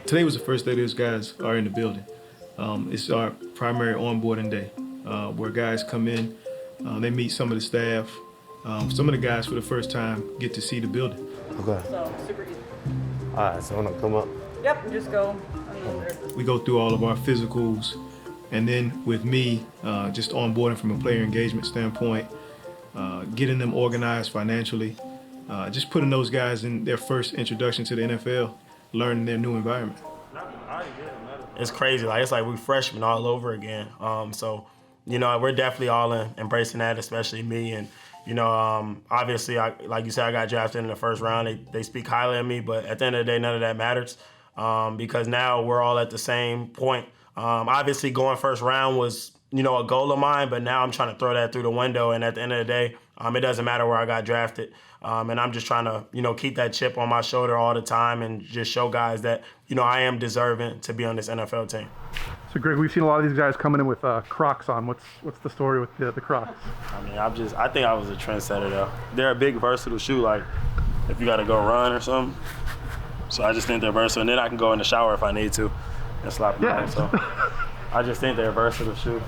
Today was the first day these guys are in the building. It's our primary onboarding day, where guys come in, they meet some of the staff. Some of the guys for the first time get to see the building. Okay. So super easy. All right, so I'm gonna come up. Yep, just go. We go through all of our physicals, and then with me, just onboarding from a player engagement standpoint, getting them organized financially, just putting those guys in their first introduction to the NFL, learning their new environment. It's crazy. It's like we freshmen all over again. So, we're definitely all embracing that, especially me. And, obviously, like you said, I got drafted in the first round. They speak highly of me, but at the end of the day, none of that matters because now we're all at the same point. Obviously, going first round was, a goal of mine, but now I'm trying to throw that through the window. And at the end of the day, it doesn't matter where I got drafted. And I'm just trying to, keep that chip on my shoulder all the time and just show guys that, I am deserving to be on this NFL team. So Greg, we've seen a lot of these guys coming in with Crocs on. What's the story with the Crocs? I think I was a trendsetter though. They're a big versatile shoe, like if you gotta go run or something. So I just think they're versatile, and then I can go in the shower if I need to and slap them on. So I just think they're a versatile shoe.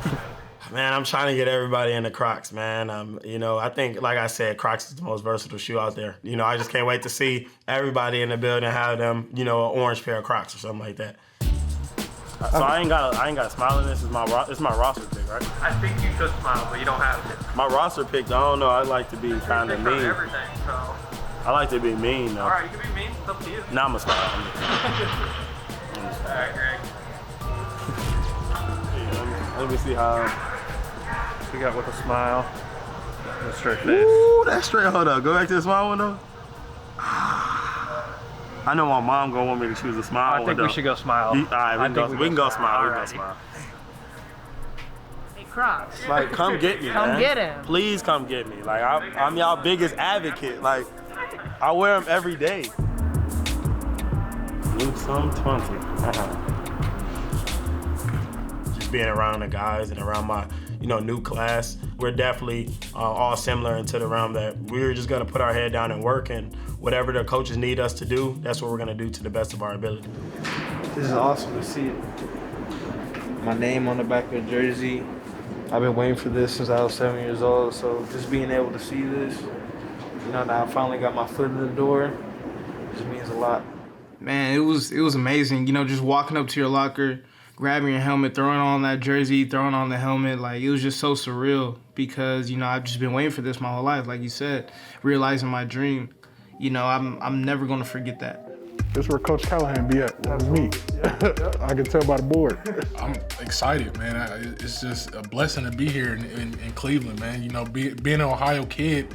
Man, I'm trying to get everybody into Crocs, man. I think, like I said, Crocs is the most versatile shoe out there. I just can't wait to see everybody in the building have them, an orange pair of Crocs or something like that. So I ain't got a smile in this. It's my roster pick, right? I think you should smile, but you don't have to. My roster pick, I don't know. I like to be kind of mean. Everything, so. I like to be mean, though. All right, you can be mean. It's up to you. Now I'm a smile. All right, Greg. Let me see how. We got with a smile. And a straight face. Ooh, that's straight. Hold up. Go back to the smile one, though. I know my mom gonna want me to choose a smile. I think we should go smile. All right, we can go smile. We can go smile. Hey, Crocs. Like, come get me, Come man. get him. Please come get me. Like, I'm y'all biggest advocate. Like, I wear them every day. New some 20. Just being around the guys and around my, new class, we're definitely all similar into the realm that we're just gonna put our head down and work, and whatever the coaches need us to do, that's what we're gonna do to the best of our ability. This is awesome to see it. My name on the back of the jersey. I've been waiting for this since I was 7 years old, so just being able to see this, now I finally got my foot in the door, just means a lot. Man, it was amazing. Just walking up to your locker, grabbing your helmet, throwing on that jersey, throwing on the helmet, like it was just so surreal because, I've just been waiting for this my whole life, like you said, realizing my dream. I'm never gonna forget that. This is where Coach Callahan be at. That was me. I can tell by the board. I'm excited, man. It's just a blessing to be here in Cleveland, man. Being an Ohio kid,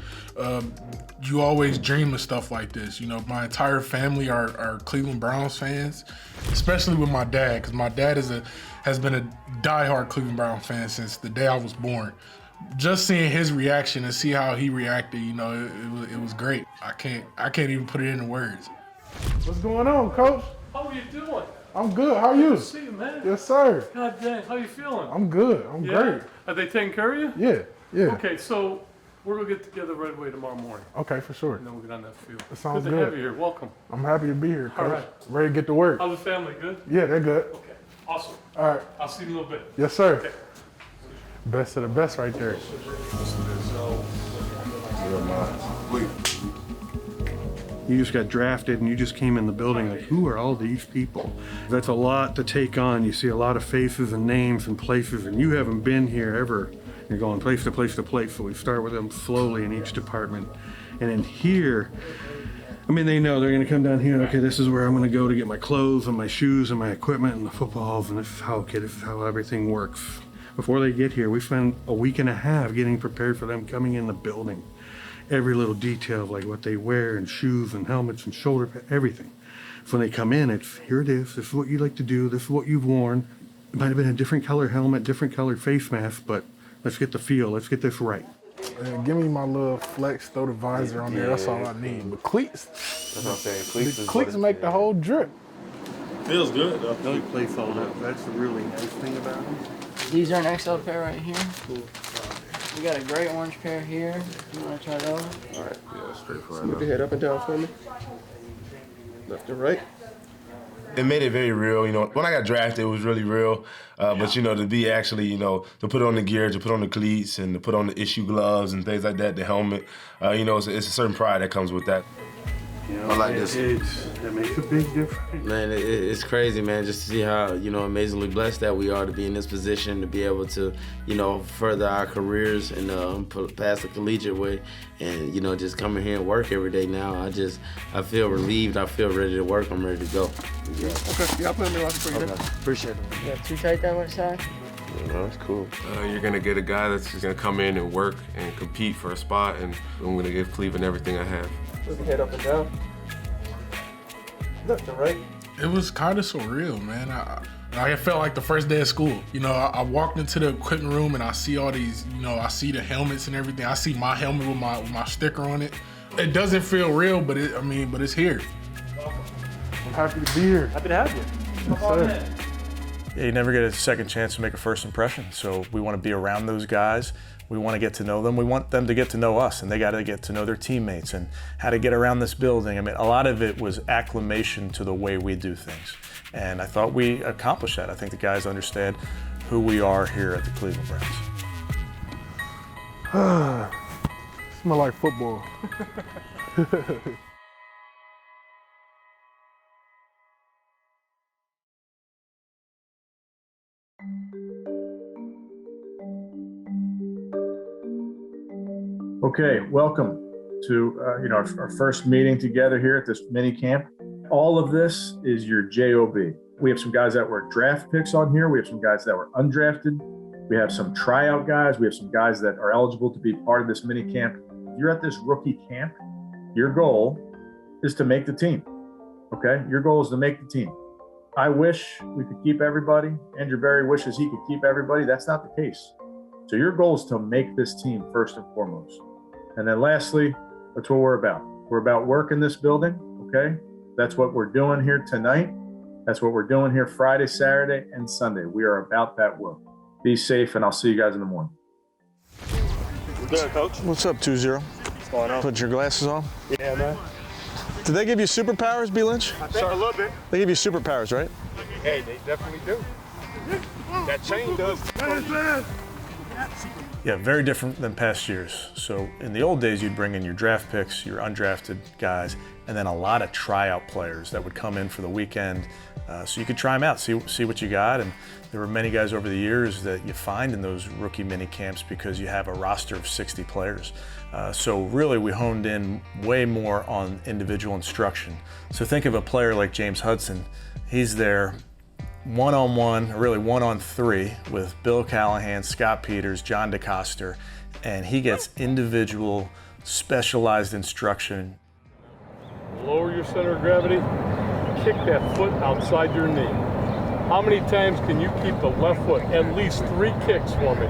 you always dream of stuff like this. My entire family are Cleveland Browns fans, especially with my dad, because my dad has been a diehard Cleveland Browns fan since the day I was born. Just seeing his reaction and see how he reacted, it was great. I can't even put it into words. What's going on, Coach? How are you doing? I'm good. How are you? Good to see you, man. Yes, sir. God dang, how you feeling? I'm good. I'm great. Are they taking care of you? Yeah. Okay, so we're gonna get together right away tomorrow morning. Okay, for sure. And then we'll get on that field. That sounds good. To have you here. Welcome. I'm happy to be here, Coach. All right. Ready to get to work. How's the family? Good? Yeah, they're good. Okay, awesome. All right. I'll see you in a little bit. Yes, sir. Okay. Best of the best right there. You just got drafted and you just came in the building like, who are all these people? That's a lot to take on. You see a lot of faces and names and places, and you haven't been here ever. You're going place to place to place, so we start with them slowly in each department. And in here, they know they're gonna come down here, okay, this is where I'm gonna go to get my clothes and my shoes and my equipment and the footballs, and this is how everything works. Before they get here, we spend a week and a half getting prepared for them coming in the building. Every little detail, like what they wear and shoes and helmets and shoulder pads, everything. So when they come in, it's, here it is, this is what you like to do, this is what you've worn. It might have been a different color helmet, different color face mask, but let's get the feel, let's get this right. Give me my little flex, throw the visor on there, that's all I need. But cleats, That's what I'm saying. cleats make the whole drip. Feels good, though. Don't place all that, that's the really nice thing about them. These are an XL pair right here. Cool. We got a gray orange pair here. You want to try those? All right. Yeah, straight for right now. Put your head up and down for me. Left and right. It made it very real. You know, when I got drafted, it was really real. But, you know, to be actually, you know, to put on the gear, to put on the cleats, and to put on the issue gloves and things like that, the helmet, you know, it's a certain pride that comes with that. You know, I like this. It makes a big difference. Man, it's crazy, man, just to see how, you know, amazingly blessed that we are to be in this position, to be able to, you know, further our careers and pass the collegiate way, and, you know, just coming here and work every day now. I feel relieved. I feel ready to work. I'm ready to go. Okay, yeah, I'll put him in for you. Okay. Appreciate it. You got too tight that much side? No, that's cool. You're gonna get a guy that's just gonna come in and work and compete for a spot, and I'm gonna give Cleveland everything I have. Move your head up and down. Left to right. It was kind of surreal, man. I felt like the first day of school. You know, I walked into the equipment room and I see all these, you know, I see the helmets and everything. I see my helmet with my sticker on it. It doesn't feel real, but it's here. I'm happy to be here. Happy to have you. Yeah, you never get a second chance to make a first impression. So we want to be around those guys. We want to get to know them. We want them to get to know us, and they got to get to know their teammates and how to get around this building. I mean, a lot of it was acclimation to the way we do things. And I thought we accomplished that. I think the guys understand who we are here at the Cleveland Browns. Smell like football. Okay, welcome to our first meeting together here at this mini camp. All of this is your JOB. We have some guys that were draft picks on here. We have some guys that were undrafted. We have some tryout guys. We have some guys that are eligible to be part of this mini camp. If you're at this rookie camp, your goal is to make the team. Okay, your goal is to make the team. I wish we could keep everybody. Andrew Berry wishes he could keep everybody. That's not the case. So your goal is to make this team first and foremost. And then lastly, that's what we're about. We're about work in this building, okay? That's what we're doing here tonight. That's what we're doing here Friday, Saturday, and Sunday. We are about that work. Be safe, and I'll see you guys in the morning. Good, Coach. What's up, 2-0? What's going on? Put your glasses on? Yeah, man. Did they give you superpowers, B. Lynch? I think a little bit. They give you superpowers, right? Hey, they definitely do. That chain does. Yeah, very different than past years. So in the old days, you'd bring in your draft picks, your undrafted guys, and then a lot of tryout players that would come in for the weekend. So you could try them out, see what you got. And there were many guys over the years that you find in those rookie mini camps because you have a roster of 60 players. So really we honed in way more on individual instruction. So think of a player like James Hudson. He's there one-on-one, or really one-on-three with Bill Callahan, Scott Peters, John DeCoster, and he gets individual specialized instruction. Lower your center of gravity. Kick that foot outside your knee. How many times can you keep the left foot? At least 3 kicks for me.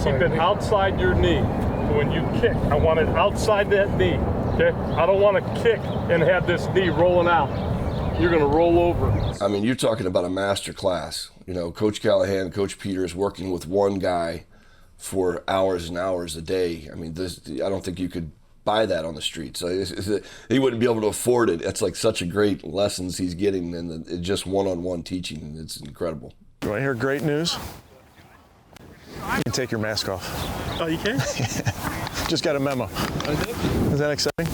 Keep it outside your knee. So when you kick, I want it outside that knee. Okay? I don't want to kick and have this knee rolling out. You're going to roll over. I mean, you're talking about a master class. You know, Coach Callahan, Coach Peters working with one guy for hours and hours a day. I mean, I don't think you could buy that on the street. So he wouldn't be able to afford it. It's like such a great lessons he's getting, and it's just one-on-one teaching. It's incredible. You want to hear great news? You can take your mask off. Oh, you can? Just got a memo. Is that exciting?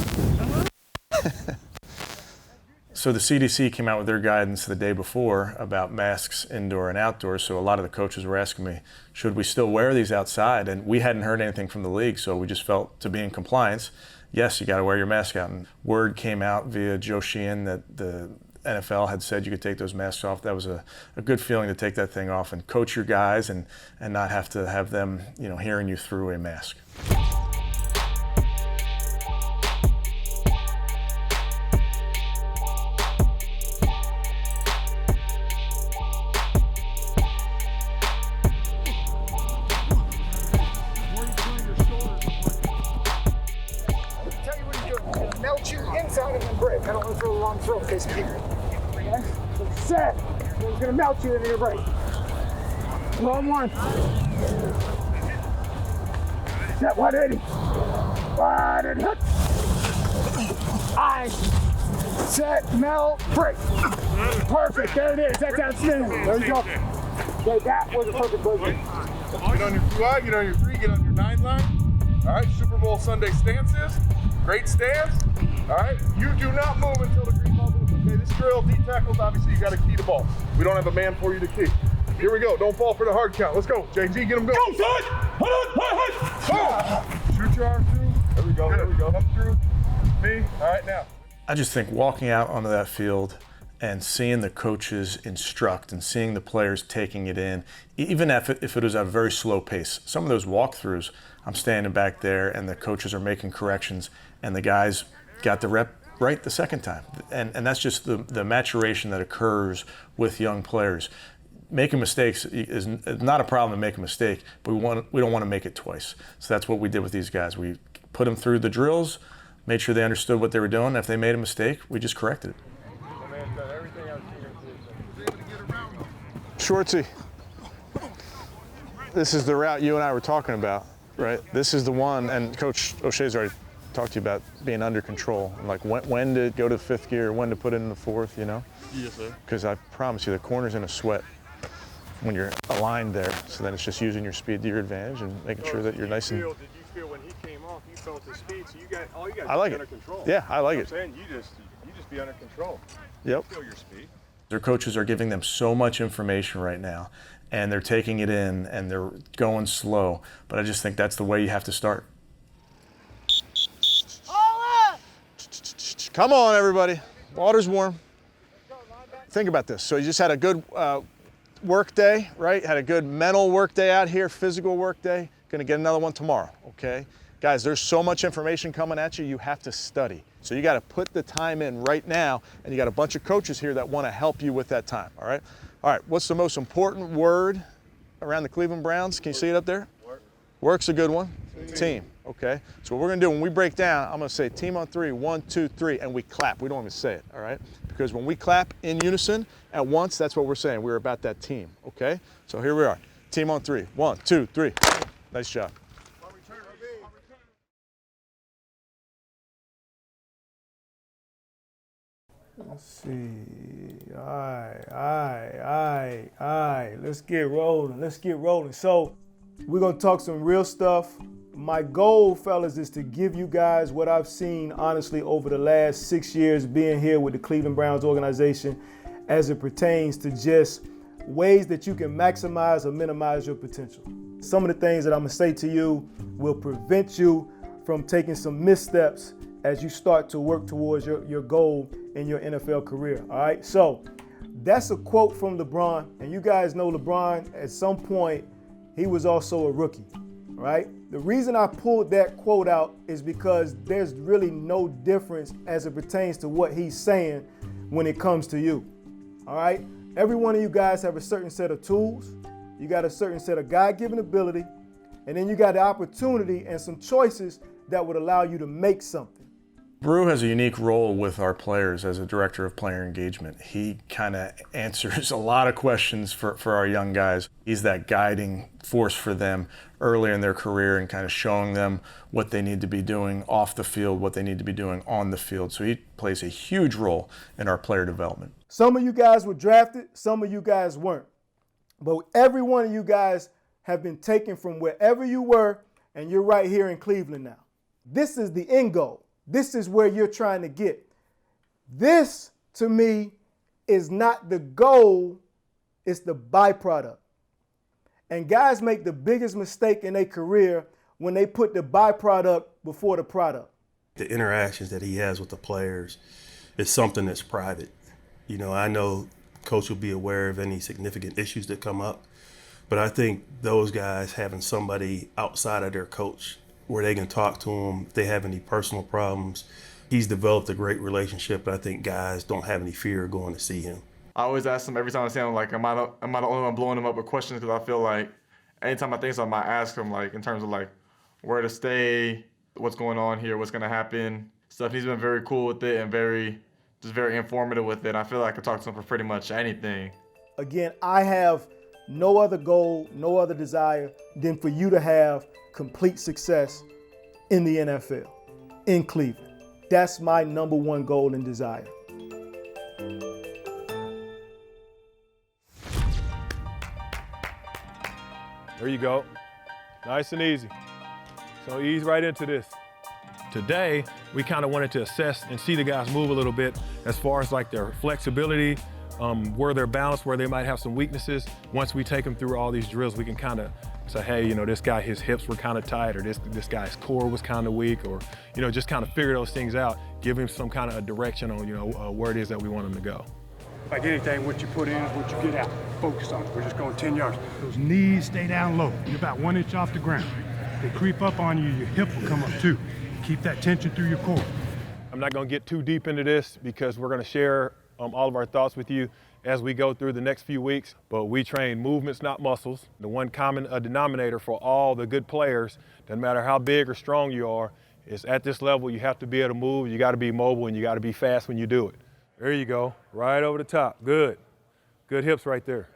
So the CDC came out with their guidance the day before about masks indoor and outdoors. So a lot of the coaches were asking me, should we still wear these outside? And we hadn't heard anything from the league, so we just felt to be in compliance, yes, you got to wear your mask out. And word came out via Joe Sheehan that the NFL had said you could take those masks off. That was a good feeling to take that thing off and coach your guys and not have to have them, hearing you through a mask. I don't want to throw the wrong throw in case of people. Okay? Set. He's going to melt you into your break. Long one. Set 180. 180. Eyes. set, melt, break. Perfect, there it is, that's outstanding. There you go. Okay, that was a perfect position. Get on your 2i, get on your 3, get on your 9 line. All right, Super Bowl Sunday stances. Great stance. All right, you do not move until the green ball's up. Okay, this drill, D tackles, obviously you got to key the ball. We don't have a man for you to key. Here we go, don't fall for the hard count. Let's go, JG, get him going. Go, son! Shoot your arm through. There we go, there we go. Come through. Me, all right, now. I just think walking out onto that field and seeing the coaches instruct and seeing the players taking it in, even if it was at a very slow pace. Some of those walkthroughs, I'm standing back there and the coaches are making corrections and the guys got the rep right the second time. And that's just the maturation that occurs with young players. Making mistakes is not a problem to make a mistake, but we don't want to make it twice. So that's what we did with these guys. We put them through the drills, made sure they understood what they were doing. If they made a mistake, we just corrected it. Schwartzy, this is the route you and I were talking about, right? This is the one, and Coach O'Shea's already talked to you about being under control, like when to go to fifth gear, when to put it in the fourth, you know? Yes, sir. Because I promise you, the corner's in a sweat when you're aligned there. So then it's just using your speed to your advantage and making sure that you're nice and. Did you feel when he came off, you felt his speed, so you got all you got I like under it. control. Yeah, I like You know it. what I'm saying you just be under control. Yep. You feel your speed. Their coaches are giving them so much information right now, and they're taking it in, and they're going slow. But I just think that's the way you have to start. Come on, everybody. Water's warm. Think about this. So you just had a good work day, right? Had a good mental work day out here, physical work day. Gonna get another one tomorrow, okay? Guys, there's so much information coming at you, you have to study. So you gotta put the time in right now, and you got a bunch of coaches here that wanna help you with that time, all right? All right, what's the most important word around the Cleveland Browns? Can you see it up there? Work. Work's a good one. Team, okay? So what we're gonna do when we break down, I'm gonna say team on 3, 1, 2, 3, and we clap. We don't even say it, all right? Because when we clap in unison at once, that's what we're saying. We're about that team, okay? So here we are. Team on 3, 1, 2, 3. Nice job. Let's see. All right. Let's get rolling. So we're gonna talk some real stuff. My goal, fellas, is to give you guys what I've seen, honestly, over the last 6 years being here with the Cleveland Browns organization as it pertains to just ways that you can maximize or minimize your potential. Some of the things that I'm gonna say to you will prevent you from taking some missteps as you start to work towards your goal in your NFL career, all right? So that's a quote from LeBron, and you guys know LeBron, at some point, he was also a rookie, right? The reason I pulled that quote out is because there's really no difference as it pertains to what he's saying when it comes to you, all right? Every one of you guys have a certain set of tools, you got a certain set of God-given ability, and then you got the opportunity and some choices that would allow you to make something. Brew has a unique role with our players as a director of player engagement. He kind of answers a lot of questions for our young guys. He's that guiding force for them early in their career and kind of showing them what they need to be doing off the field, what they need to be doing on the field. So he plays a huge role in our player development. Some of you guys were drafted, some of you guys weren't. But every one of you guys have been taken from wherever you were, and you're right here in Cleveland now. This is the end goal. This is where you're trying to get. This, to me, is not the goal, it's the byproduct. And guys make the biggest mistake in their career when they put the byproduct before the product. The interactions that he has with the players is something that's private. You know, I know Coach will be aware of any significant issues that come up, but I think those guys having somebody outside of their coach where they can talk to him if they have any personal problems. He's developed a great relationship, but I think guys don't have any fear of going to see him. I always ask him every time I see him, like, am I the only one blowing him up with questions? Because I feel like anytime I think something, I ask him, like, in terms of, like, where to stay, what's going on here, what's going to happen, stuff. He's been very cool with it and very informative with it. I feel like I can talk to him for pretty much anything. Again, I have no other goal, no other desire than for you to have complete success in the NFL, in Cleveland. That's my number one goal and desire. There you go. Nice and easy. So ease right into this. Today, we kind of wanted to assess and see the guys move a little bit as far as like their flexibility, where they're balanced, where they might have some weaknesses. Once we take them through all these drills, we can kind of say, hey, you know, this guy, his hips were kind of tight, or this guy's core was kind of weak, or, you know, just kind of figure those things out, give him some kind of a direction on, you know, where it is that we want him to go. Like anything, what you put in is what you get out. Focus on it. We're just going 10 yards. Those knees stay down low. You're about 1 inch off the ground. They creep up on you, your hip will come up too. Keep that tension through your core. I'm not going to get too deep into this because we're going to share all of our thoughts with you as we go through the next few weeks. But we train movements, not muscles. The one common denominator for all the good players, no matter how big or strong you are, is at this level you have to be able to move, you got to be mobile, and you got to be fast when you do it. There you go, right over the top. Good. Good hips right there.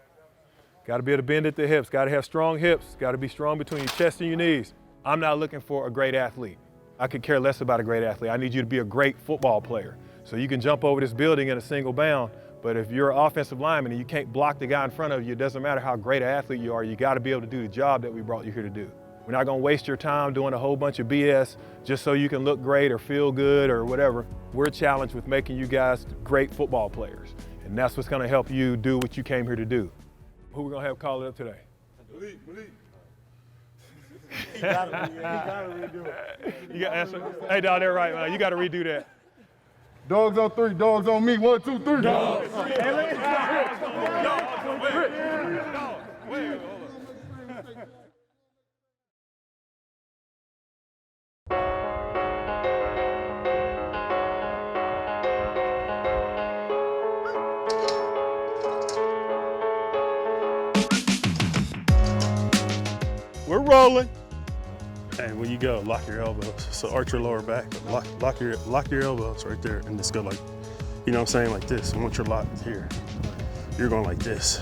Got to be able to bend at the hips, got to have strong hips, got to be strong between your chest and your knees. I'm not looking for a great athlete. I could care less about a great athlete. I need you to be a great football player. So you can jump over this building in a single bound, but if you're an offensive lineman and you can't block the guy in front of you, it doesn't matter how great an athlete you are, you got to be able to do the job that we brought you here to do. We're not going to waste your time doing a whole bunch of BS just so you can look great or feel good or whatever. We're challenged with making you guys great football players, and that's what's going to help you do what you came here to do. Who we going to have call it up today? Malik. He gotta redo it. You got answer. Hey, down there, right, man. You got to redo that. Dogs on 3, dogs on me. 1, 2, 3. Dogs. We're rolling. And when you go, lock your elbows. So arch your lower back, but lock your elbows right there, and just go like, you know what I'm saying, like this. And once you're locked here, you're going like this.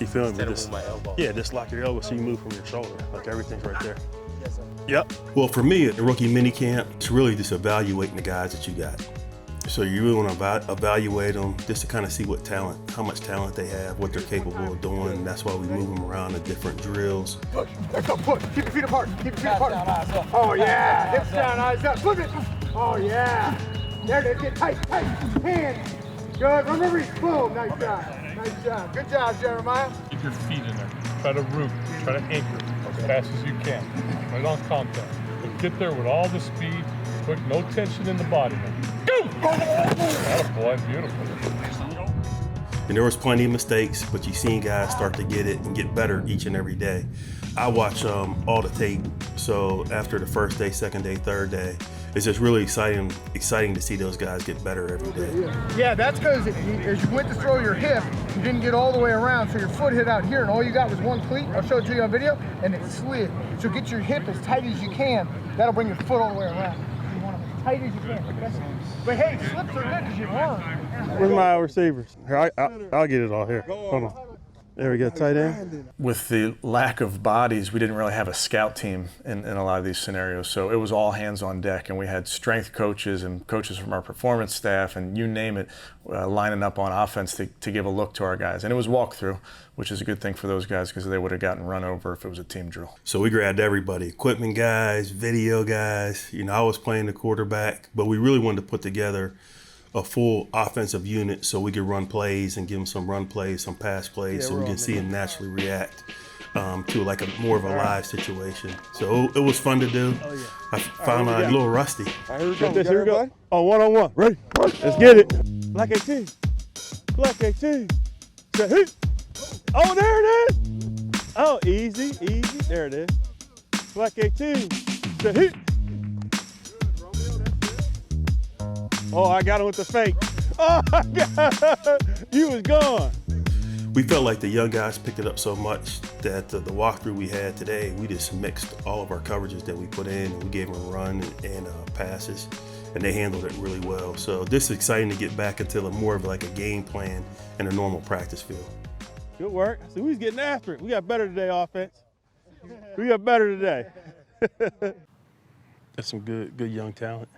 You feel me? Just, yeah, just lock your elbows so you move from your shoulder. Like everything's right there. Yes, sir. Yep. Well, for me, at the rookie minicamp, it's really just evaluating the guys that you got. So you really want to evaluate them just to kind of see what talent, how much talent they have, what they're capable of doing. That's why we move them around to different drills. Push. Let's go. Push. Keep your feet apart. Keep your feet apart. Oh, yeah. Hips down, eyes up. Flip it. Oh, yeah. There it is. Get tight. Hands. Good. Remember, boom. Nice job. Good job, Jeremiah. Keep your feet in there. Try to root. Try to anchor as fast as you can. Right on contact. But get there with all the speed. Quick, no tension in the body. Go! Attaboy, beautiful. And there was plenty of mistakes, but you've seen guys start to get it and get better each and every day. I watch all the tape, so after the first day, second day, third day, it's just really exciting to see those guys get better every day. Yeah, that's because as you went to throw your hip, you didn't get all the way around, so your foot hit out here, and all you got was one cleat. I'll show it to you on video, and it slid. So get your hip as tight as you can. That'll bring your foot all the way around. You want them as tight as you can. Okay? But hey, slips are good because you learn. Where's my receivers? Here, I'll get it all here. Hold on. There we go, tight end. With the lack of bodies, we didn't really have a scout team in a lot of these scenarios. So it was all hands on deck, and we had strength coaches and coaches from our performance staff and you name it, lining up on offense to give a look to our guys. And it was walkthrough, which is a good thing for those guys because they would have gotten run over if it was a team drill. So we grabbed everybody, equipment guys, video guys. You know, I was playing the quarterback, but we really wanted to put together a full offensive unit so we could run plays and give them some run plays, some pass plays, so we can see them naturally react to like more of a live situation. So it was fun to do. I found a little rusty. Get this, here we go. Oh, one-on-one. Ready? Let's get it. Black 18. Black 18. Say hit. Oh, there it is. Oh, easy. There it is. Black 18. Say hit. Oh, I got him with the fake. Oh, my God. You was gone. We felt like the young guys picked it up so much that the walkthrough we had today, we just mixed all of our coverages that we put in, and we gave them a run and passes, and they handled it really well. So this is exciting to get back into more of like a game plan and a normal practice field. Good work. So we was getting after it. We got better today, offense. We got better today. That's some good young talent.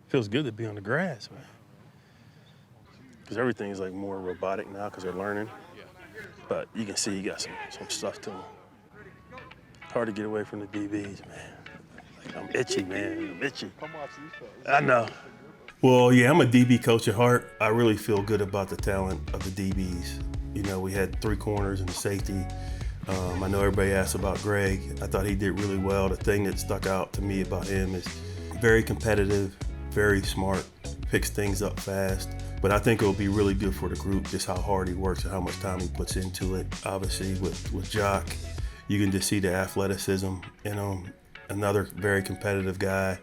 Feels good to be on the grass, man. because everything's like more robotic now because they're learning. But you can see you got some stuff to them. Hard to get away from the DBs, man. Like, I'm itchy, man. I'm itchy. I know. Well, yeah, I'm a DB coach at heart. I really feel good about the talent of the DBs. You know, we had 3 corners and a safety. I know everybody asked about Greg. I thought he did really well. The thing that stuck out to me about him is very competitive, very smart, picks things up fast. But I think it'll be really good for the group just how hard he works and how much time he puts into it. Obviously, with Jock, you can just see the athleticism in him. Another very competitive guy.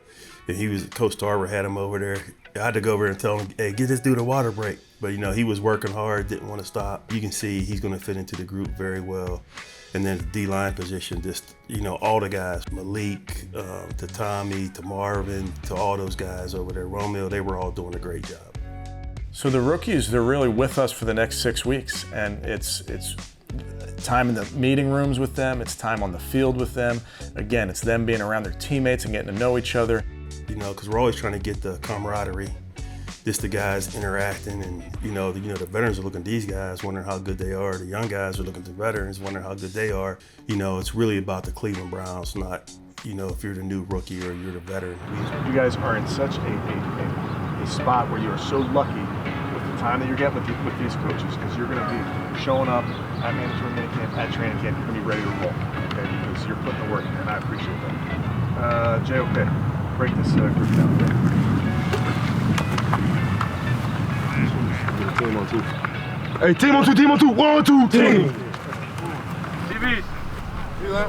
And Coach Tarver had him over there. I had to go over and tell him, hey, get this dude a water break. But, you know, he was working hard, didn't want to stop. You can see he's going to fit into the group very well. And then the D-line position, just, you know, all the guys, Malik, to Tommy, to Marvin, to all those guys over there, Romeo, they were all doing a great job. So the rookies, they're really with us for the next 6 weeks, and it's time in the meeting rooms with them, it's time on the field with them. Again, it's them being around their teammates and getting to know each other. You know, because we're always trying to get the camaraderie, just the guys interacting, and you know, the veterans are looking at these guys, wondering how good they are. The young guys are looking at the veterans, wondering how good they are. You know, it's really about the Cleveland Browns, not, you know, if you're the new rookie or you're the veteran. You guys are in such a spot where you are so lucky with the time that you're getting with these coaches, because you're going to be showing up at mandatory minicamp, at training camp, you're going to be ready to roll, okay? Because you're putting the work in, and I appreciate that. JOK, break this group down. Team on 2. Hey, team on 2, team on 2. 1, 2, team. DBs. See that?